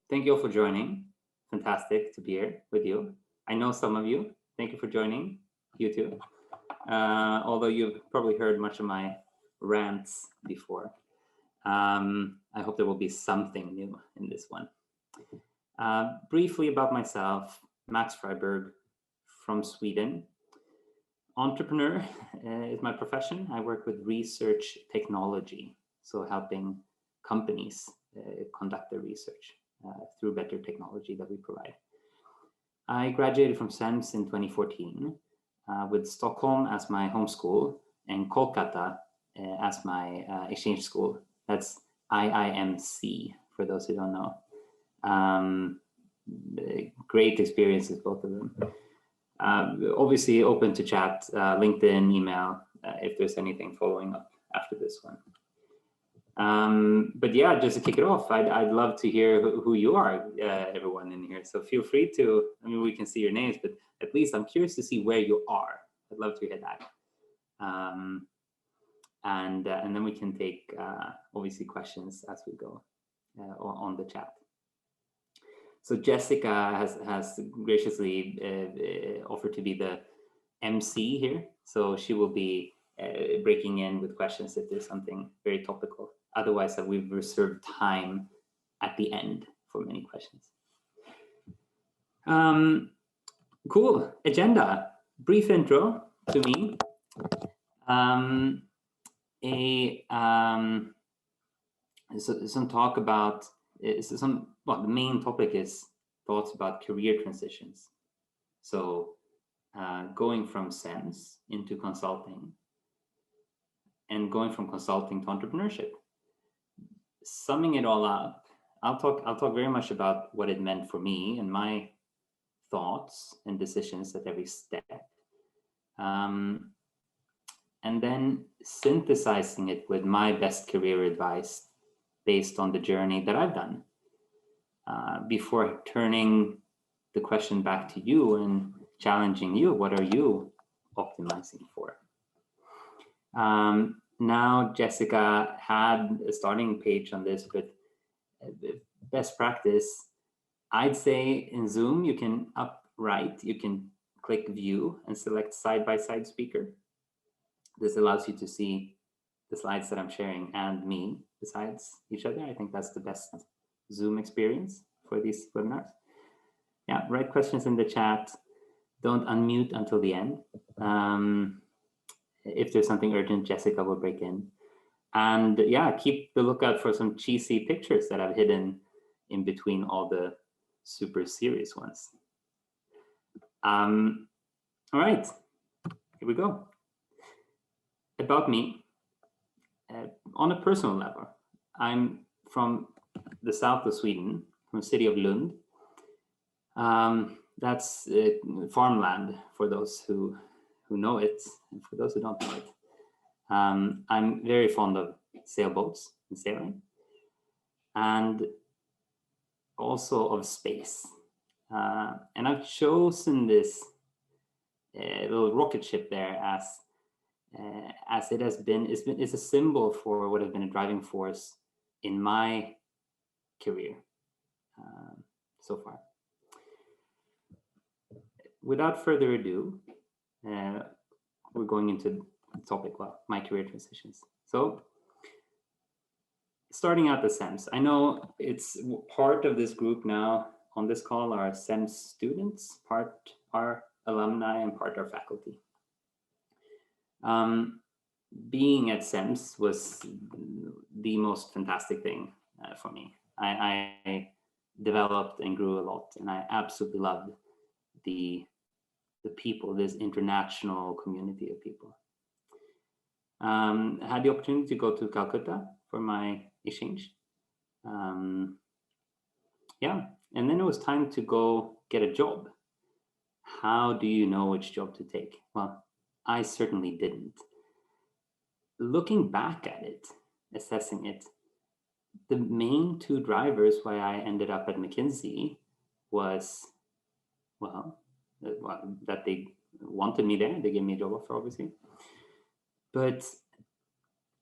Thank you all for joining. Fantastic to be here with you. I know some of you. Thank you for joining. You too. Although you've probably heard much of my rants before. I hope there will be something new in this one. Briefly about myself, Max Friberg from Sweden. Entrepreneur is my profession. I work with research technology, so helping companies conduct their research through better technology that we provide. I graduated from CEMS in 2014 with Stockholm as my home school and Kolkata as my exchange school. That's IIMC, for those who don't know. Great experiences, both of them. Obviously open to chat, LinkedIn, email, if there's anything following up after this one. But yeah, just to kick it off, I'd love to hear who you are, everyone in here. So feel free to, I mean, we can see your names, but at least I'm curious to see where you are. I'd love to hear that. And then we can take, obviously, questions as we go on the chat. So Jessica has graciously offered to be the MC here. So she will be breaking in with questions if there's something very topical. Otherwise, we've reserved time at the end for many questions. Cool. Agenda. Brief intro to me. Some talk about well, the main topic is thoughts about career transitions. So going from SEMS into consulting and going from consulting to entrepreneurship. Summing it all up, I'll talk very much about what it meant for me and my thoughts and decisions at every step. And then synthesizing it with my best career advice based on the journey that I've done, before turning the question back to you and challenging you. What are you optimizing for? Now, Jessica had a starting page on this, but best practice, I'd say in Zoom, you can you can click view and select side-by-side speaker. This allows you to see the slides that I'm sharing and me besides each other. I think that's the best Zoom experience for these webinars. Yeah, write questions in the chat. Don't unmute until the end. If there's something urgent, Jessica will break in. And yeah, keep the lookout for some cheesy pictures that I've hidden in between all the super serious ones. All right, here we go. About me, on a personal level, I'm from the south of Sweden, from the city of Lund. That's farmland for those who know it, and for those who don't know it. I'm very fond of sailboats and sailing, and also of space. And I've chosen this little rocket ship there as it has been, it's a symbol for what has been a driving force in my career so far. Without further ado, we're going into the topic, well, my career transitions. So starting out the SEMS, I know it's part of this group now on this call are SEMS students, part are alumni and part are faculty. Being at SEMS was the most fantastic thing for me. I developed and grew a lot, and I absolutely loved the people, this international community of people. I had the opportunity to go to Calcutta for my exchange. Yeah, and then it was time to go get a job. How do you know which job to take? Well, I certainly didn't. Looking back at it, assessing it, the main two drivers why I ended up at McKinsey was, well, that they wanted me there. They gave me a job offer, obviously. But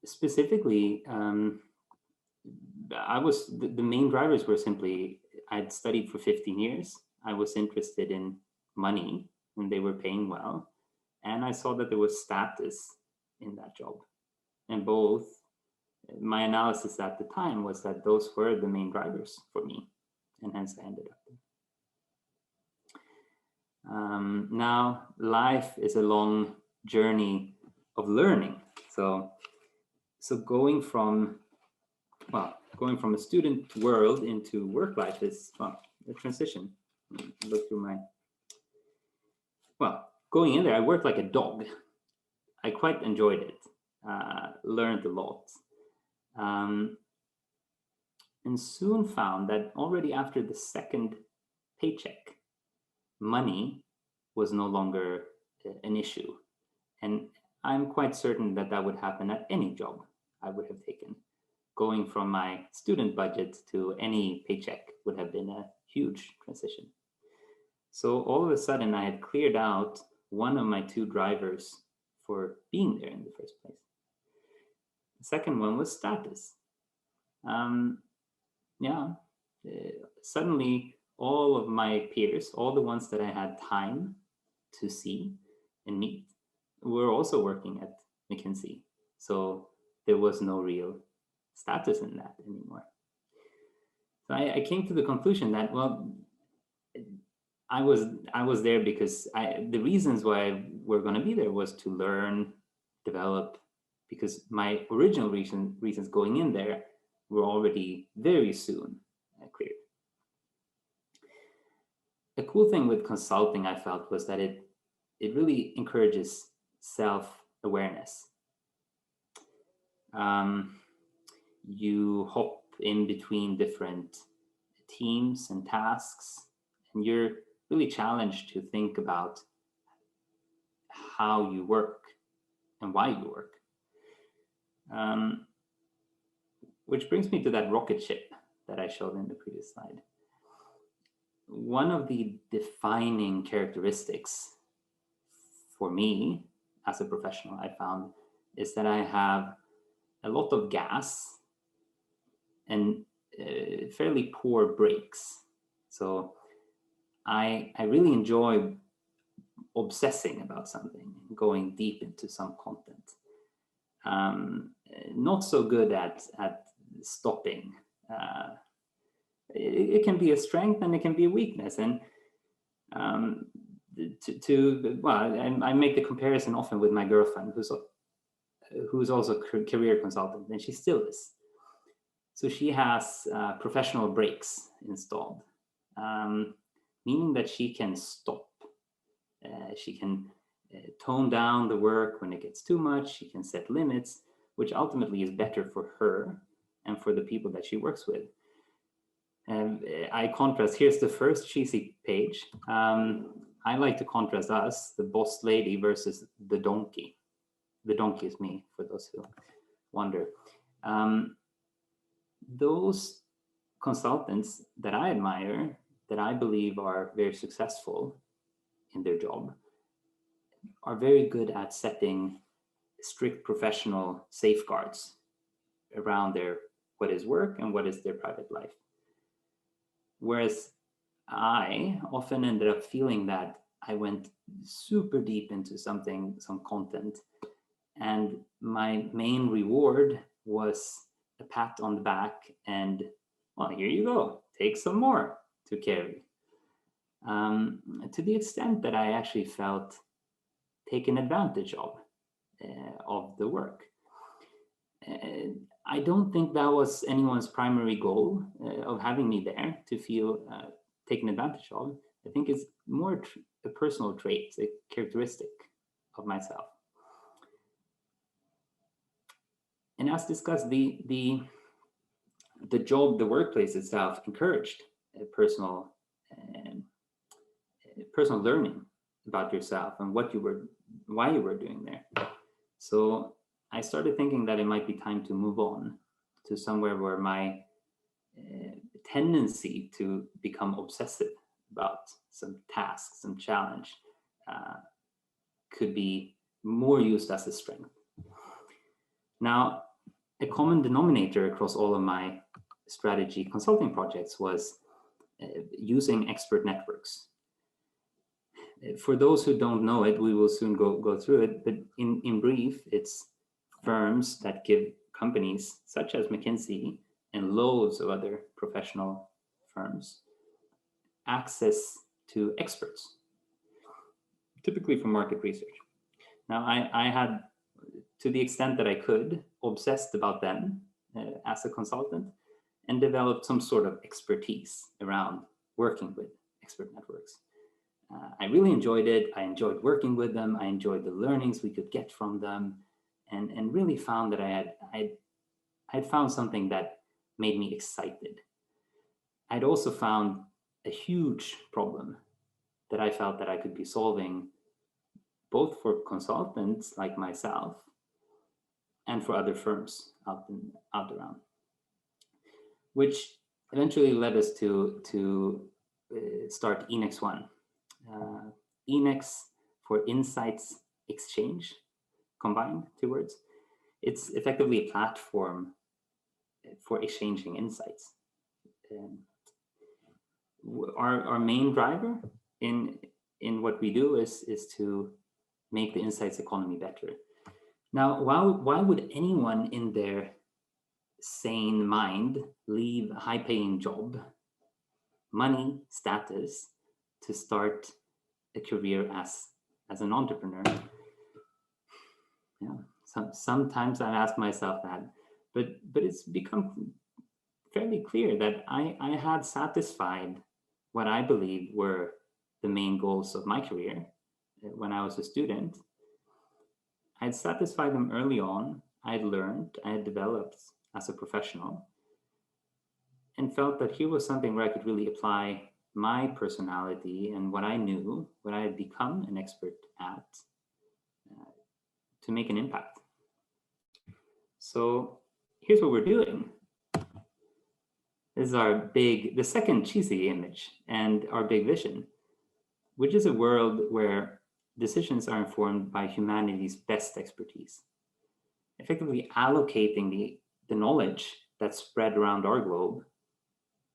specifically, the main drivers were simply I'd studied for 15 years. I was interested in money and they were paying well. And I saw that there was status in that job. And both, my analysis at the time was that those were the main drivers for me. And hence I ended up there. Now, life is a long journey of learning. So going from a student world into work life is a transition. Look through going in there, I worked like a dog. I quite enjoyed it, learned a lot. And soon found that already after the second paycheck, money was no longer an issue. And I'm quite certain that that would happen at any job I would have taken. Going from my student budget to any paycheck would have been a huge transition. So all of a sudden I had cleared out one of my two drivers for being there in the first place. The second one was status. Suddenly all of my peers, all the ones that I had time to see and meet, were also working at McKinsey. So there was no real status in that anymore. So I came to the conclusion that, well, I was there because the reasons why we're going to be there was to learn, develop, because my original reasons going in there were already very soon clear. A cool thing with consulting, I felt, was that it really encourages self-awareness. You hop in between different teams and tasks, and you're really challenged to think about how you work and why you work. Which brings me to that rocket ship that I showed in the previous slide. One of the defining characteristics for me as a professional, I found, is that I have a lot of gas and fairly poor brakes. So I really enjoy obsessing about something, going deep into some content. Not so good at stopping. It can be a strength and it can be a weakness. And I make the comparison often with my girlfriend, who's also a career consultant, and she still is. So she has professional brakes installed, meaning that she can stop. She can tone down the work when it gets too much. She can set limits, which ultimately is better for her and for the people that she works with. And I contrast, here's the first cheesy page. I like to contrast us, the boss lady versus the donkey. The donkey is me, for those who wonder. Those consultants that I admire, that I believe are very successful in their job, are very good at setting strict professional safeguards around what is work and what is their private life. Whereas I often ended up feeling that I went super deep into some content, and my main reward was a pat on the back and, well, here you go, take some more to carry. To the extent that I actually felt taken advantage of the work. I don't think that was anyone's primary goal of having me there, to feel taken advantage of. I think it's more a personal trait, a characteristic of myself. And as discussed, the job, the workplace itself encouraged personal learning about yourself and why you were doing there. So I started thinking that it might be time to move on to somewhere where my tendency to become obsessive about some task, some challenge, could be more used as a strength. Now, a common denominator across all of my strategy consulting projects was using expert networks. For those who don't know it, we will soon go through it, but in brief, it's firms that give companies such as McKinsey and loads of other professional firms access to experts, typically for market research. Now, I had, to the extent that I could, obsessed about them as a consultant and developed some sort of expertise around working with expert networks. I really enjoyed it. I enjoyed working with them. I enjoyed the learnings we could get from them, and really found that I had found something that made me excited. I'd also found a huge problem that I felt that I could be solving, both for consultants like myself and for other firms out around, which eventually led us to start ENEX 1. ENEX for Insights Exchange, combined, two words. It's effectively a platform for exchanging insights. Our main driver in what we do is to make the insights economy better. Now, why would anyone in their sane mind leave a high-paying job, money, status, to start a career as an entrepreneur? Yeah, sometimes I ask myself that, but it's become fairly clear that I had satisfied what I believe were the main goals of my career when I was a student. I had satisfied them early on. I had learned, I had developed as a professional, and felt that here was something where I could really apply my personality and what I knew, what I had become an expert at, to make an impact. So here's what we're doing. This is the second cheesy image and our big vision, which is a world where decisions are informed by humanity's best expertise, effectively allocating the knowledge that's spread around our globe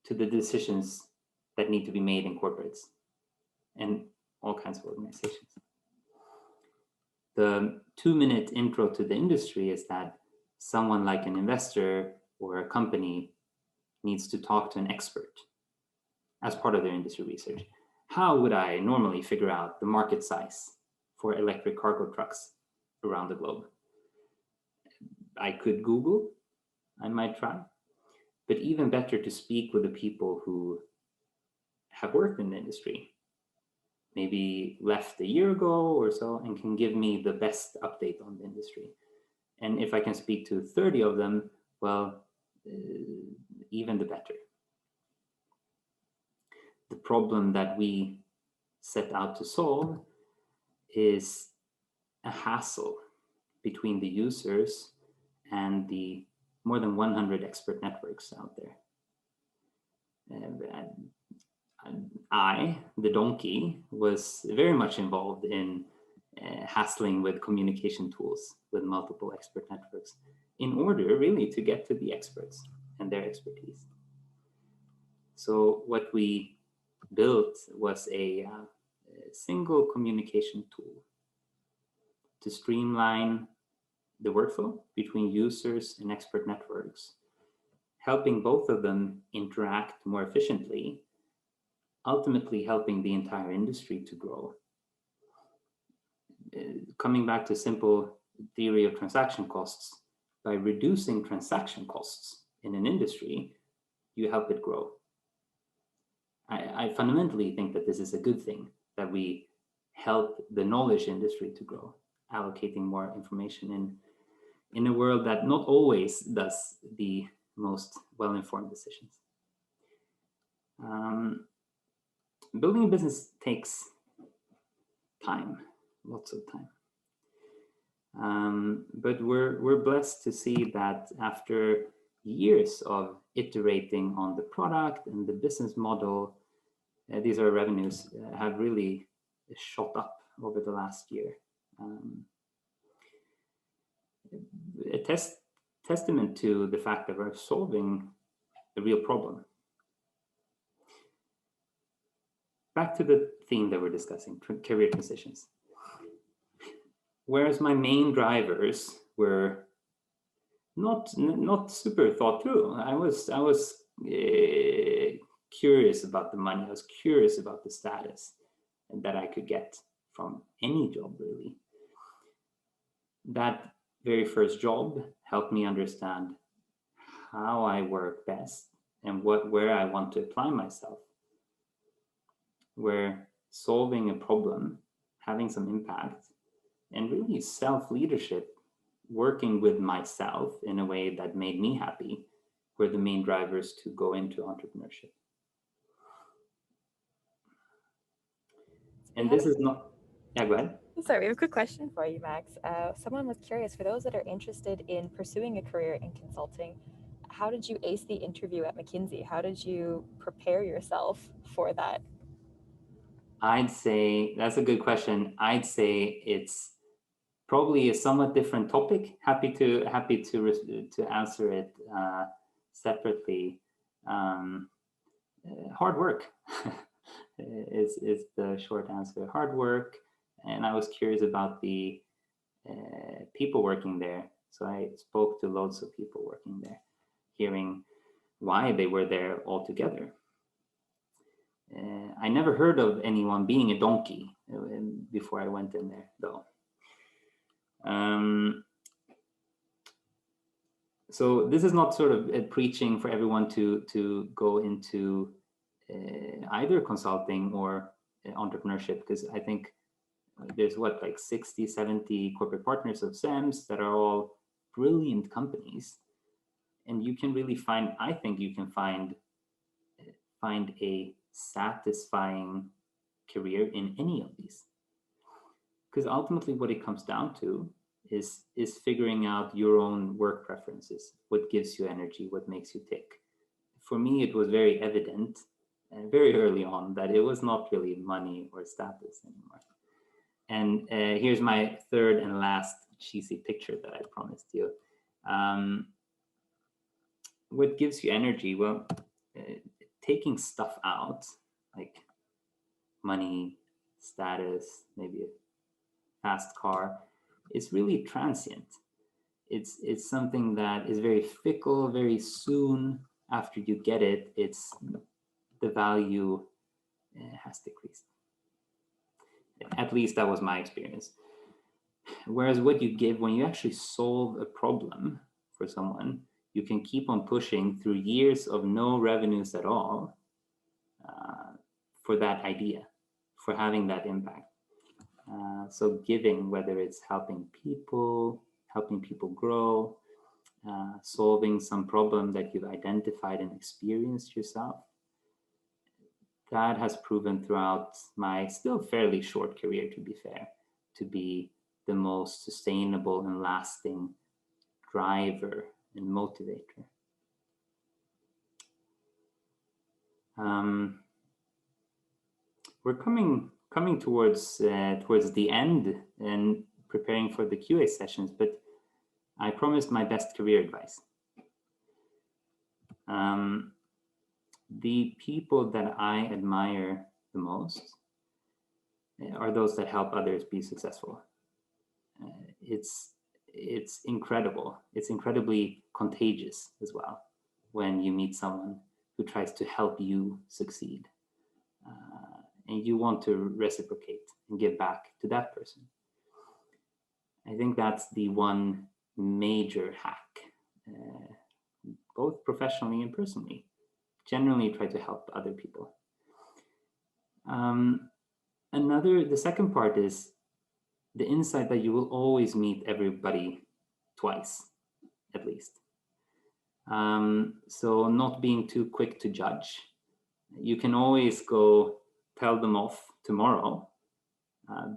to the decisions that need to be made in corporates and all kinds of organizations. The 2-minute intro to the industry is that someone like an investor or a company needs to talk to an expert as part of their industry research. How would I normally figure out the market size for electric cargo trucks around the globe? I could Google, I might try, but even better to speak with the people who have worked in the industry, maybe left a year ago or so, and can give me the best update on the industry. And if I can speak to 30 of them, well, even the better. The problem that we set out to solve is a hassle between the users and the more than 100 expert networks out there. I, the donkey, was very much involved in hassling with communication tools with multiple expert networks in order really to get to the experts and their expertise. So what we built was a single communication tool to streamline the workflow between users and expert networks, helping both of them interact more efficiently, ultimately helping the entire industry to grow. Coming back to simple theory of transaction costs, by reducing transaction costs in an industry, you help it grow. I fundamentally think that this is a good thing, that we help the knowledge industry to grow, allocating more information in a world that not always does the most well-informed decisions. Building a business takes time, lots of time. But we're blessed to see that after years of iterating on the product and the business model, these are revenues have really shot up over the last year. A testament to the fact that we're solving a real problem. back to the theme that we're discussing, career transitions. Whereas my main drivers were not super thought through. I was curious about the money. I was curious about the status that I could get from any job, really. That very first job helped me understand how I work best and where I want to apply myself, where solving a problem, having some impact, and really self-leadership, working with myself in a way that made me happy, were the main drivers to go into entrepreneurship. And this is not, yeah, go ahead. Sorry, we have a quick question for you, Max. Someone was curious, for those that are interested in pursuing a career in consulting, how did you ace the interview at McKinsey? How did you prepare yourself for that? I'd say, that's a good question. I'd say it's probably a somewhat different topic. Happy to answer it separately. Hard work is the short answer. Hard work, and I was curious about the people working there. So I spoke to loads of people working there, hearing why they were there altogether. I never heard of anyone being a donkey before I went in there, though. So this is not sort of preaching for everyone to go into either consulting or entrepreneurship, because I think there's like 60, 70 corporate partners of SEMS that are all brilliant companies. And you can really find, I think you can find a satisfying career in any of these. Because ultimately what it comes down to is figuring out your own work preferences, what gives you energy, what makes you tick. For me, it was very evident very early on that it was not really money or status anymore. And here's my third and last cheesy picture that I promised you. What gives you energy? Well, taking stuff out, like money, status, maybe a fast car, is really transient. It's something that is very fickle. Very soon after you get it, the value has decreased. At least that was my experience. Whereas what you give, when you actually solve a problem for someone, you can keep on pushing through years of no revenues at all for that idea, for having that impact. So giving, whether it's helping people grow, solving some problem that you've identified and experienced yourself, that has proven throughout my still fairly short career, to be fair, to be the most sustainable and lasting driver and motivator. We're coming towards the end and preparing for the QA sessions, but I promised my best career advice. The people that I admire the most are those that help others be successful. It's incredible. It's incredibly contagious as well when you meet someone who tries to help you succeed. And you want to reciprocate and give back to that person. I think that's the one major hack, both professionally and personally. Generally try to help other people. The second part is the insight that you will always meet everybody twice, at least. So not being too quick to judge. You can always go tell them off tomorrow,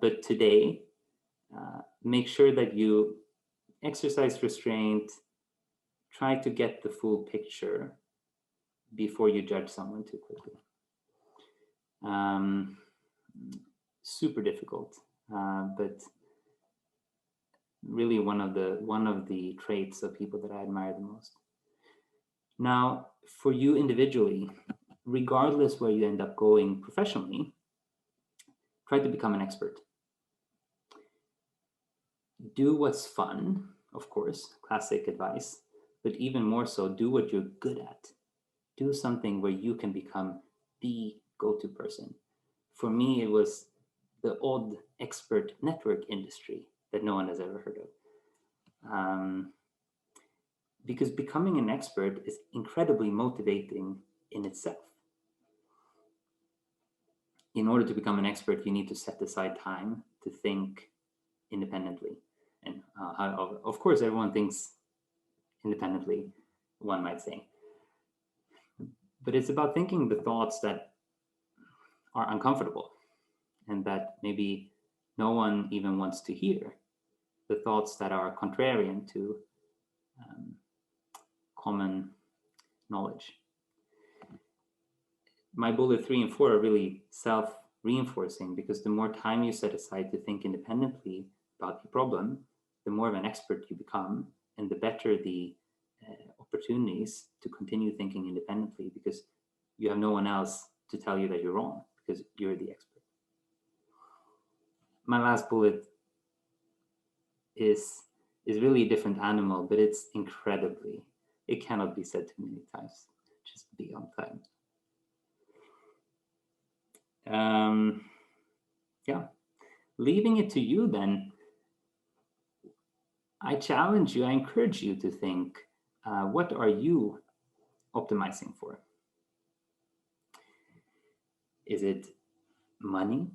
but today, make sure that you exercise restraint, try to get the full picture before you judge someone too quickly. Super difficult, but really one of the traits of people that I admire the most. Now, for you individually, regardless where you end up going professionally, try to become an expert. Do what's fun, of course, classic advice, but even more so, do what you're good at. Do something where you can become the go-to person. For me, it was the odd expert network industry that no one has ever heard of. Because becoming an expert is incredibly motivating in itself. In order to become an expert, you need to set aside time to think independently. And of course, everyone thinks independently, one might say. But it's about thinking the thoughts that are uncomfortable and that maybe no one even wants to hear, the thoughts that are contrarian to common knowledge. My bullet 3 and 4 are really self-reinforcing, because the more time you set aside to think independently about the problem, the more of an expert you become, and the better the opportunities to continue thinking independently, because you have no one else to tell you that you're wrong, because you're the expert. My last bullet is really a different animal, but it's incredibly, it cannot be said too many times, just be on time. Yeah, leaving it to you then. I challenge you, I encourage you to think, what are you optimizing for? Is it money?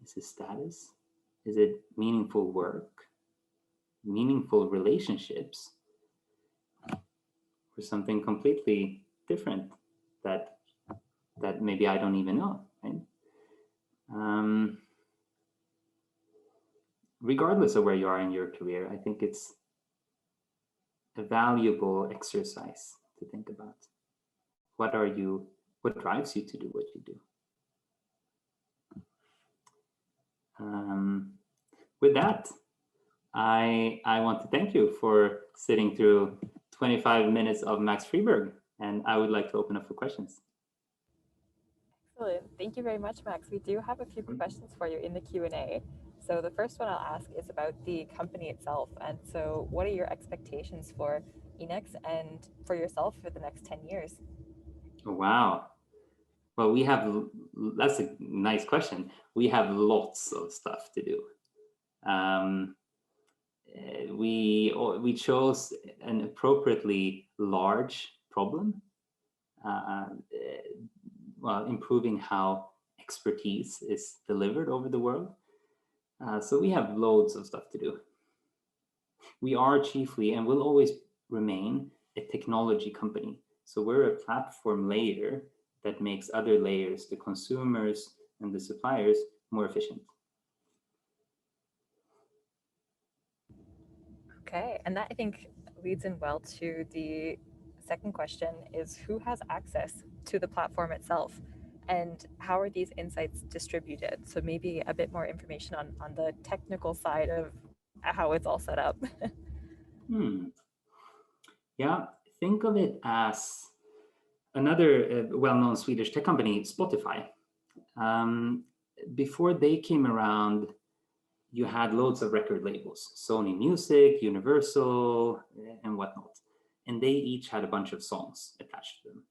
Is it status? Is it meaningful work? Meaningful relationships? Or something completely different that maybe I don't even know, right? Regardless of where you are in your career, I think it's a valuable exercise to think about. What drives you to do what you do? With that, I want to thank you for sitting through 25 minutes of Max Friberg, and I would like to open up for questions. Excellent. Thank you very much, Max. We do have a few questions for you in the Q&A. So the first one I'll ask is about the company itself. And so what are your expectations for Enex and for yourself for the next 10 years? Wow. Well, that's a nice question. We have lots of stuff to do. We chose an appropriately large problem, well, improving how expertise is delivered over the world. So we have loads of stuff to do. We are chiefly, and will always remain, a technology company. So we're a platform layer that makes other layers, the consumers and the suppliers, more efficient. Okay, and that I think leads in well to the second question is who has access to the platform itself and how are these insights distributed? So maybe a bit more information on the technical side of how it's all set up. Yeah, think of it as another well-known Swedish tech company, Spotify. Before they came around, you had loads of record labels, Sony Music, Universal, and whatnot. And they each had a bunch of songs attached to them.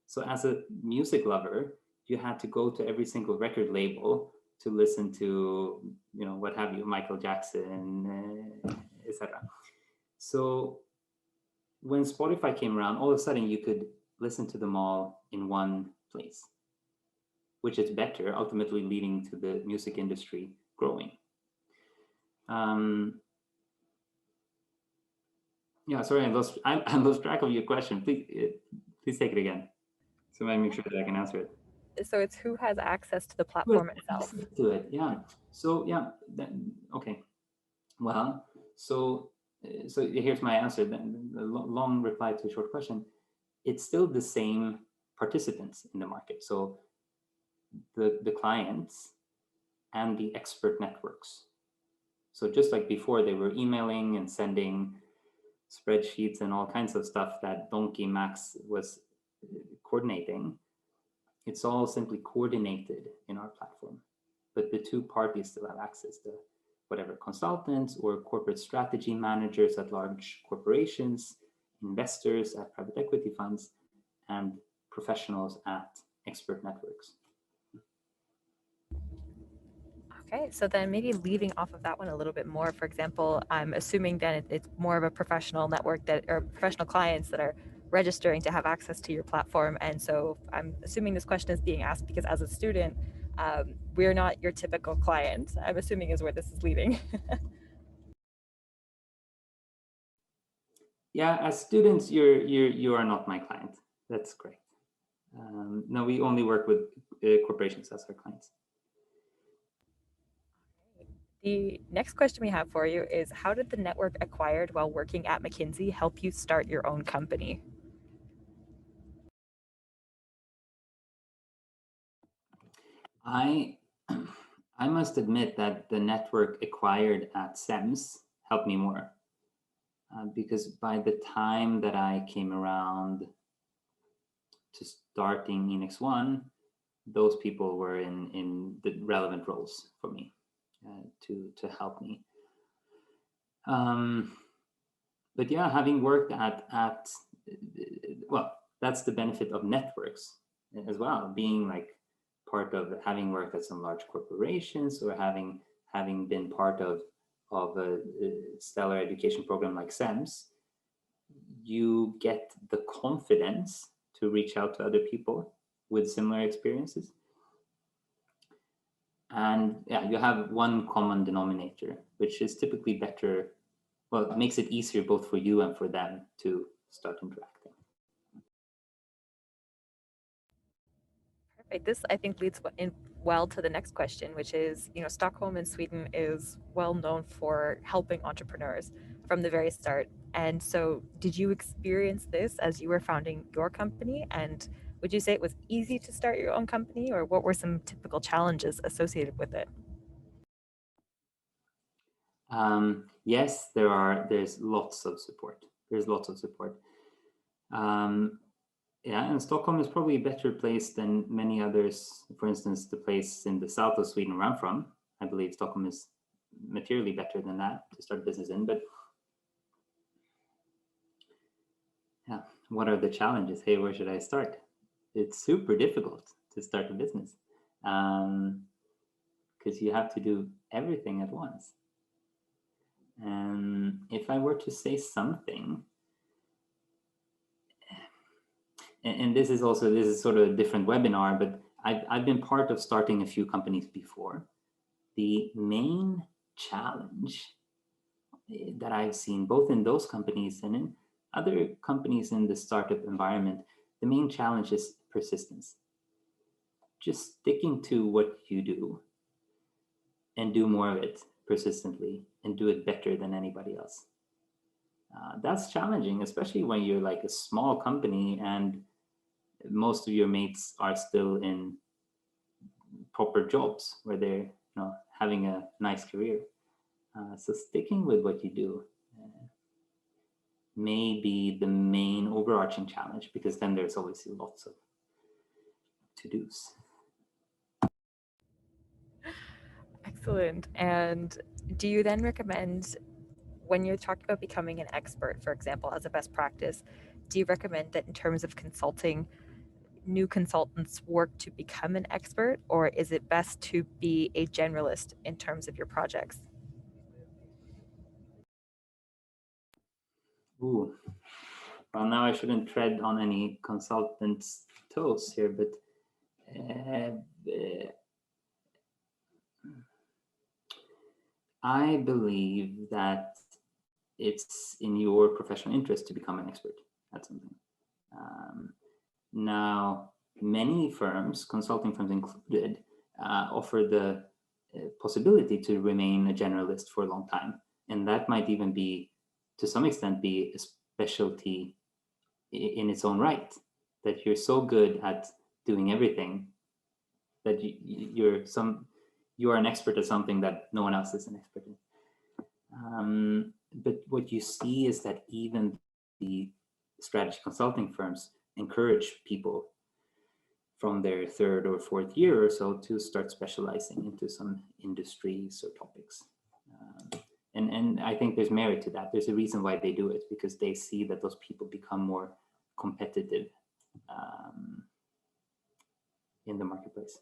So as a music lover, you had to go to every single record label to listen to, what have you, Michael Jackson, etc. So when Spotify came around, all of a sudden you could listen to them all in one place, which is better, ultimately leading to the music industry growing. Yeah, sorry, I lost track of your question. Please take it again, so I make sure that I can answer it. So it's who has access to the platform itself. To it, yeah. So yeah, okay. Well, so here's my answer. Then the long reply to a short question. It's still the same participants in the market. So the clients and the expert networks. So just like before, they were emailing and sending spreadsheets and all kinds of stuff that Donkey Max was coordinating. It's all simply coordinated in our platform. but the two parties still have access to whatever consultants or corporate strategy managers at large corporations, investors at private equity funds, and professionals at expert networks. Okay, so then maybe leaving off of that one a little bit more, for example, I'm assuming then it's more of a professional network that, or professional clients that are registering to have access to your platform. And so I'm assuming this question is being asked because as a student, we're not your typical client, I'm assuming is where this is leading. Yeah, as students, you are not my client. That's correct. No, we only work with corporations as our clients. The next question we have for you is, how did the network acquired while working at McKinsey help you start your own company? I must admit that the network acquired at SEMS helped me more. Because by the time that I came around to starting Enix One, those people were in the relevant roles for me to help me. But yeah, having worked at well, that's the benefit of networks as well, being like part of having worked at some large corporations or having been part of a stellar education program like SEMS, you get the confidence to reach out to other people with similar experiences. And yeah, you have one common denominator, which is typically better. Well, it makes it easier both for you and for them to start interacting. Perfect. This, I think, leads in well to the next question, which is, Stockholm in Sweden is well known for helping entrepreneurs from the very start. And so did you experience this as you were founding your company? And would you say it was easy to start your own company, or what were some typical challenges associated with it? Yes, there's lots of support. There's lots of support. Yeah, and Stockholm is probably a better place than many others. For instance, the place in the south of Sweden where I'm from, I believe Stockholm is materially better than that to start business in. But yeah, what are the challenges? Hey, where should I start? It's super difficult to start a business because you have to do everything at once. And if I were to say something, and this is sort of a different webinar, but I've been part of starting a few companies before. The main challenge that I've seen both in those companies and in other companies in the startup environment, the main challenge is persistence. Just sticking to what you do and do more of it persistently and do it better than anybody else. That's challenging, especially when you're like a small company and most of your mates are still in proper jobs where they're having a nice career. So sticking with what you do may be the main overarching challenge, because then there's always lots of to-dos. Excellent. And do you then recommend, when you're talking about becoming an expert, for example, as a best practice, do you recommend that in terms of consulting, new consultants work to become an expert, or is it best to be a generalist in terms of your projects? Ooh. Well, now I shouldn't tread on any consultants' toes here, but I believe that it's in your professional interest to become an expert at something. Now, many firms, consulting firms included, offer the possibility to remain a generalist for a long time. And that might even be, to some extent, be a specialty in its own right, that you're so good at doing everything that you are an expert at something that no one else is an expert in. But what you see is that even the strategy consulting firms encourage people from their third or fourth year or so to start specializing into some industries or topics. And I think there's merit to that. There's a reason why they do it, because they see that those people become more competitive in the marketplace.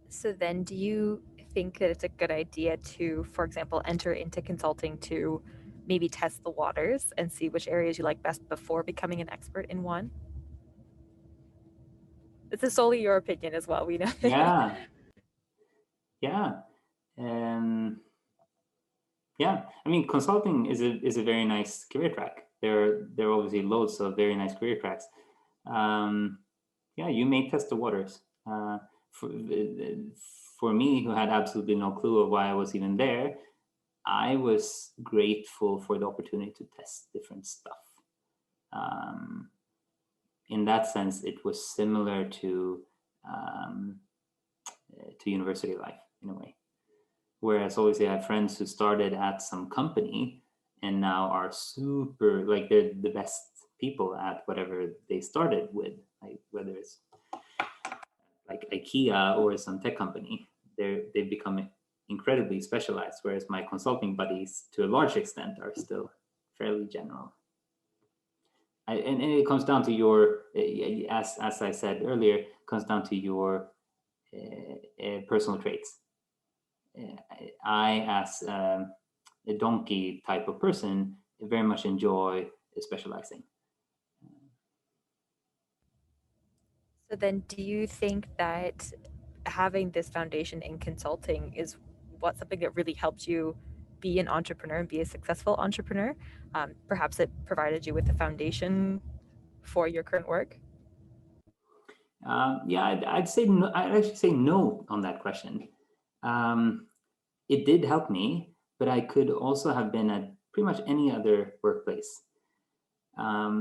So then do you think that it's a good idea to, for example, enter into consulting to maybe test the waters and see which areas you like best before becoming an expert in one? This is solely your opinion as well, we know. Yeah. Yeah, I mean, consulting is a very nice career track. There are obviously loads of very nice career tracks. Yeah, you may test the waters. For me, who had absolutely no clue of why I was even there, I was grateful for the opportunity to test different stuff. In that sense, it was similar to university life in a way. Whereas obviously I have friends who started at some company and now are super, like they're the best people at whatever they started with, like whether it's like IKEA or some tech company, they've become incredibly specialized, whereas my consulting buddies to a large extent are still fairly general. And it comes down to your, as I said earlier, comes down to your personal traits. I, as a donkey type of person, very much enjoy specializing. So then do you think that having this foundation in consulting is something that really helped you be an entrepreneur and be a successful entrepreneur? Perhaps it provided you with the foundation for your current work? Yeah, I'd say no, I'd actually say no on that question. It did help me, but I could also have been at pretty much any other workplace. I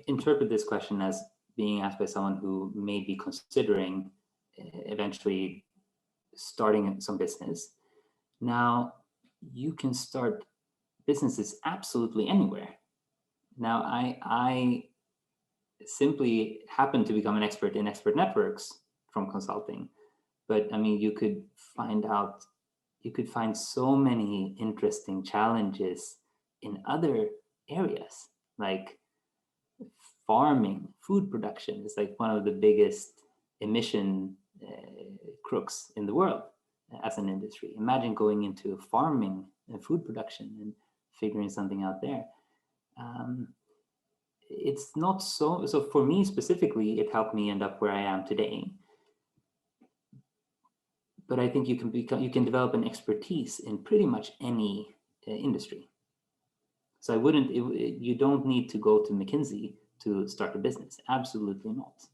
interpret this question as being asked by someone who may be considering eventually starting some business. Now, you can start businesses absolutely anywhere. Now, I simply happened to become an expert in expert networks from consulting, but I mean, you could find so many interesting challenges in other areas, like farming. Food production is like one of the biggest emission crooks in the world as an industry. Imagine going into farming and food production and figuring something out there. It's not so for me specifically, it helped me end up where I am today. But I think you can develop an expertise in pretty much any industry. So you don't need to go to McKinsey to start a business. Absolutely not.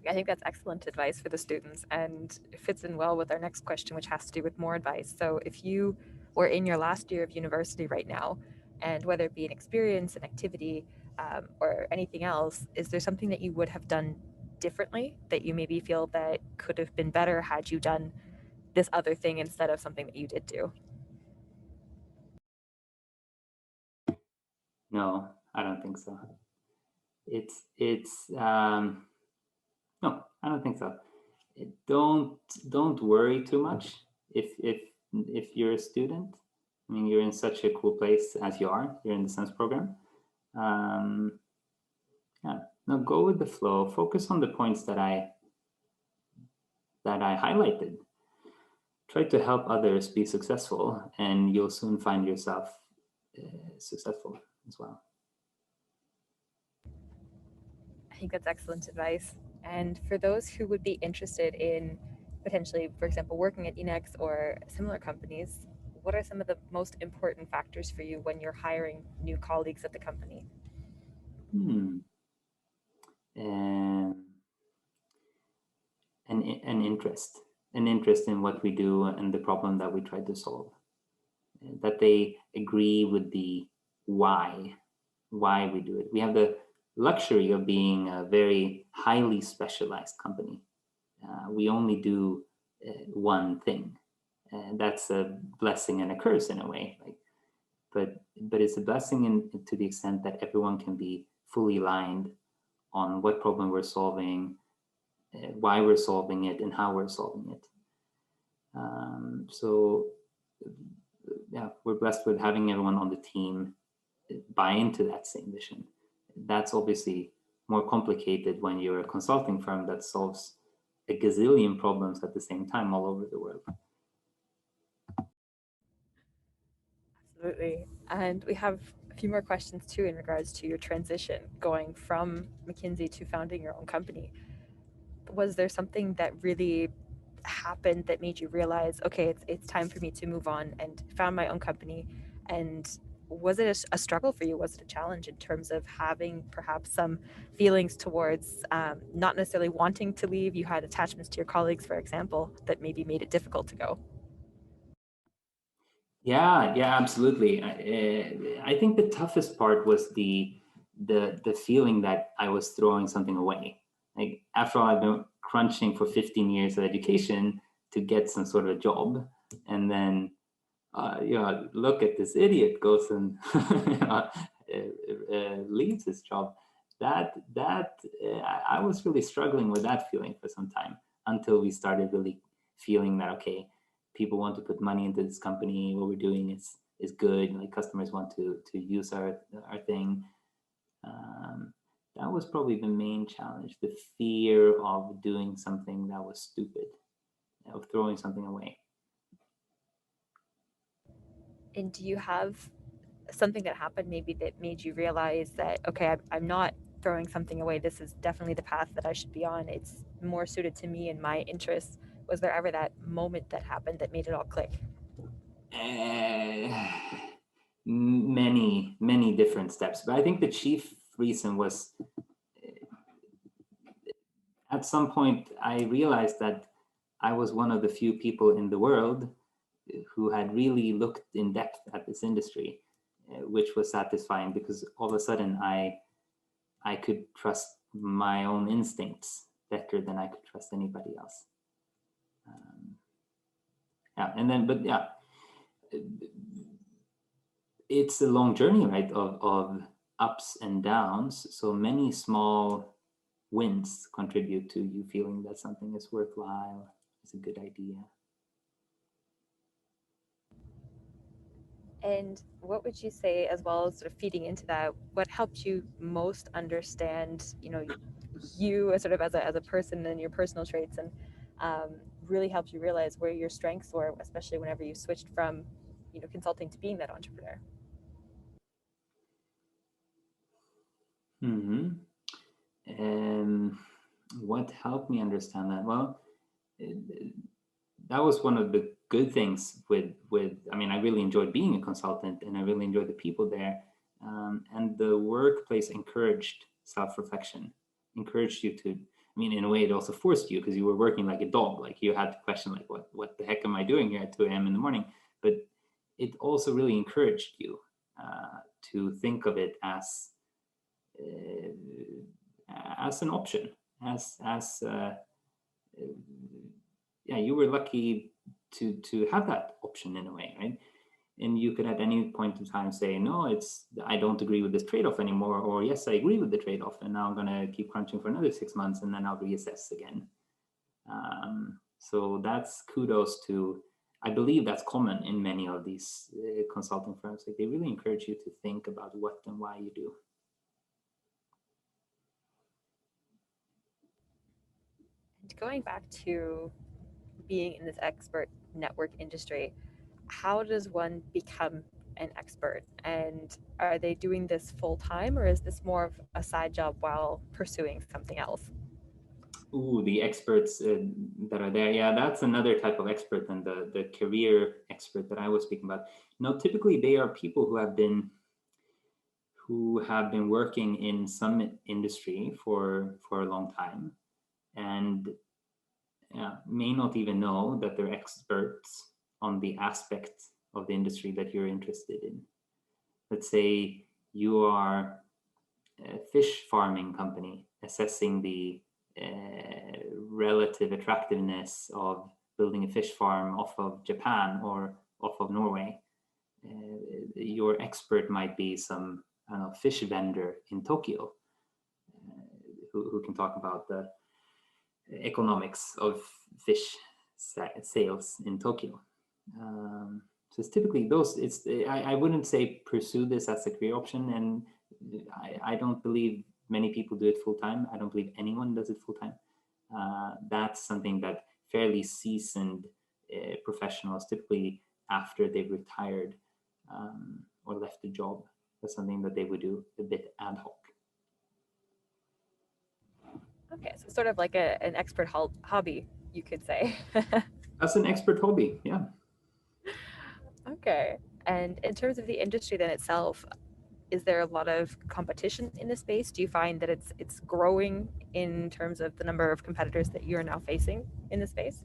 I think that's excellent advice for the students and it fits in well with our next question, which has to do with more advice. So if you were in your last year of university right now, and whether it be an experience, an activity, or anything else, is there something that you would have done differently that you maybe feel that could have been better had you done this other thing instead of something that you did do? No, I don't think so. No, I don't think so. Don't worry too much if you're a student. I mean, you're in such a cool place as you are. You're in the SEMS program. Yeah, no, go with the flow. Focus on the points that I highlighted. Try to help others be successful, and you'll soon find yourself successful as well. I think that's excellent advice. And for those who would be interested in potentially, for example, working at Enex or similar companies, what are some of the most important factors for you when you're hiring new colleagues at the company? An interest in what we do and the problem that we try to solve. That they agree with the why we do it. We have the luxury of being a very highly specialized company. We only do one thing. That's a blessing and a curse in a way. But it's a blessing to the extent that everyone can be fully aligned on what problem we're solving, why we're solving it, and how we're solving it. So yeah, we're blessed with having everyone on the team buy into that same vision. That's obviously more complicated when you're a consulting firm that solves a gazillion problems at the same time all over the world. Absolutely. And we have a few more questions too in regards to your transition going from McKinsey to founding your own company. Was there something that really happened that made you realize, okay, it's time for me to move on and found my own company? And was it a struggle for you? Was it a challenge in terms of having perhaps some feelings towards not necessarily wanting to leave? You had attachments to your colleagues, for example, that maybe made it difficult to go. Yeah, absolutely. I think the toughest part was the feeling that I was throwing something away. Like, after all, I've been crunching for 15 years of education to get some sort of a job, and then look at this idiot goes and leaves his job. I was really struggling with that feeling for some time, until we started really feeling that, okay, people want to put money into this company. What we're doing is good. Like, customers want to use our thing. That was probably the main challenge: the fear of doing something that was stupid, of throwing something away. And do you have something that happened maybe that made you realize that, okay, I'm not throwing something away. This is definitely the path that I should be on. It's more suited to me and my interests. Was there ever that moment that happened that made it all click? Many different steps, but I think the chief reason was, at some point I realized that I was one of the few people in the world who had really looked in depth at this industry, which was satisfying, because all of a sudden I could trust my own instincts better than I could trust anybody else. It's a long journey, right, of ups and downs. So many small wins contribute to you feeling that something is worthwhile, is a good idea. And what would you say, as well as sort of feeding into that, what helped you most understand, you as sort of as a person and your personal traits, and really helped you realize where your strengths were, especially whenever you switched from, consulting to being that entrepreneur? What helped me understand that? Well, that was one of the good things with I mean, I really enjoyed being a consultant, and I really enjoyed the people there. And the workplace encouraged self-reflection, encouraged you to, I mean, in a way, it also forced you, because you were working like a dog. Like, you had to question, like, what the heck am I doing here at 2 a.m. in the morning? But it also really encouraged you to think of it as an option, yeah, you were lucky to have that option in a way, right? And you could at any point in time say, no, I don't agree with this trade-off anymore, or yes, I agree with the trade-off, and now I'm going to keep crunching for another 6 months, and then I'll reassess again. So that's kudos to, I believe that's common in many of these consulting firms. Like, they really encourage you to think about what and why you do. And going back to being in this expert network industry, how does one become an expert? And are they doing this full time, or is this more of a side job while pursuing something else? Ooh, the experts that are there. Yeah, that's another type of expert than the career expert that I was speaking about. No, typically they are people who have been working in some industry for a long time, and may not even know that they're experts on the aspect of the industry that you're interested in. Let's say you are a fish farming company assessing the relative attractiveness of building a fish farm off of Japan or off of Norway. your expert might be some, I don't know, fish vendor in Tokyo, who can talk about the economics of fish sales in Tokyo. So it's typically those. I wouldn't say pursue this as a career option, and I don't believe many people do it full time. I don't believe anyone does it full time. That's something that fairly seasoned professionals, typically after they've retired or left the job, that's something that they would do a bit ad hoc. Okay, so sort of like an expert hobby, you could say. That's an expert hobby, yeah. Okay, and in terms of the industry then itself, is there a lot of competition in the space? Do you find that it's growing in terms of the number of competitors that you're now facing in the space?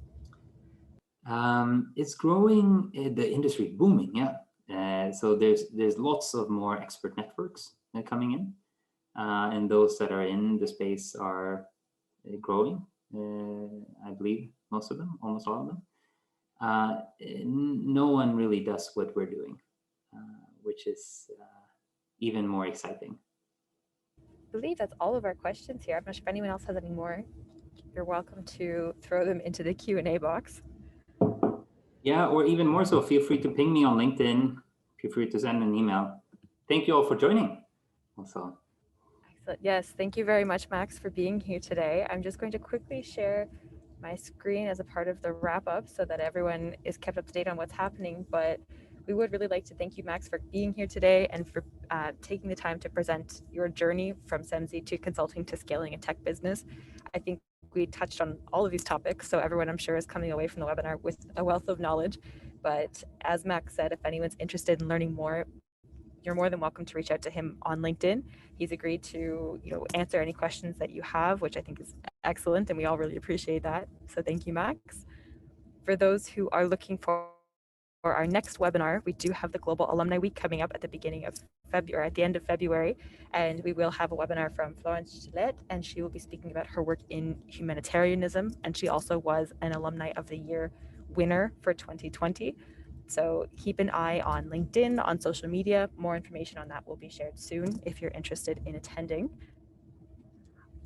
It's growing, the industry is booming, yeah. So there's lots of more expert networks coming in, and those that are in the space are growing. I believe most of them, almost all of them. No one really does what we're doing, which is even more exciting. I believe that's all of our questions here. I'm not sure if anyone else has any more. You're welcome to throw them into the Q&A box. Yeah, or even more so, feel free to ping me on LinkedIn. Feel free to send an email. Thank you all for joining also. Excellent. Yes, thank you very much, Max, for being here today. I'm just going to quickly share my screen as a part of the wrap up so that everyone is kept up to date on what's happening. But we would really like to thank you, Max, for being here today and for taking the time to present your journey from CEMS to consulting to scaling a tech business. I think we touched on all of these topics, so everyone I'm sure is coming away from the webinar with a wealth of knowledge. But as Max said, if anyone's interested in learning more, you're more than welcome to reach out to him on LinkedIn. He's agreed to, answer any questions that you have, which I think is excellent, and we all really appreciate that. So thank you, Max. For those who are looking for our next webinar, we do have the Global Alumni Week coming up at the beginning of February, at the end of February, and we will have a webinar from Florence Gillette, and she will be speaking about her work in humanitarianism, and she also was an Alumni of the Year winner for 2020. So keep an eye on LinkedIn, on social media. More information on that will be shared soon if you're interested in attending.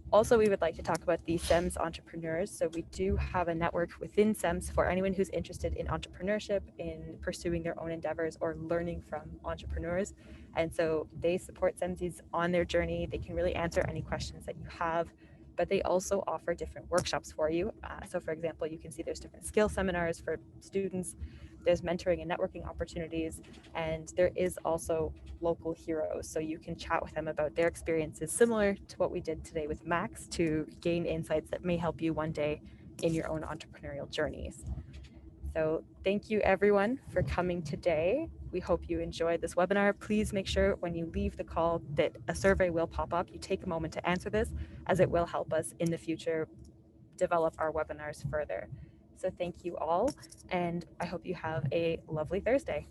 Also, we would like to talk about the CEMS entrepreneurs. So we do have a network within CEMS for anyone who's interested in entrepreneurship, in pursuing their own endeavors or learning from entrepreneurs. And so they support CEMSies on their journey. They can really answer any questions that you have, but they also offer different workshops for you. So for example, you can see there's different skill seminars for students. There's mentoring and networking opportunities, and there is also local heroes. So you can chat with them about their experiences, similar to what we did today with Max, to gain insights that may help you one day in your own entrepreneurial journeys. So thank you everyone for coming today. We hope you enjoyed this webinar. Please make sure when you leave the call that a survey will pop up. You take a moment to answer this, as it will help us in the future develop our webinars further. So thank you all, and I hope you have a lovely Thursday.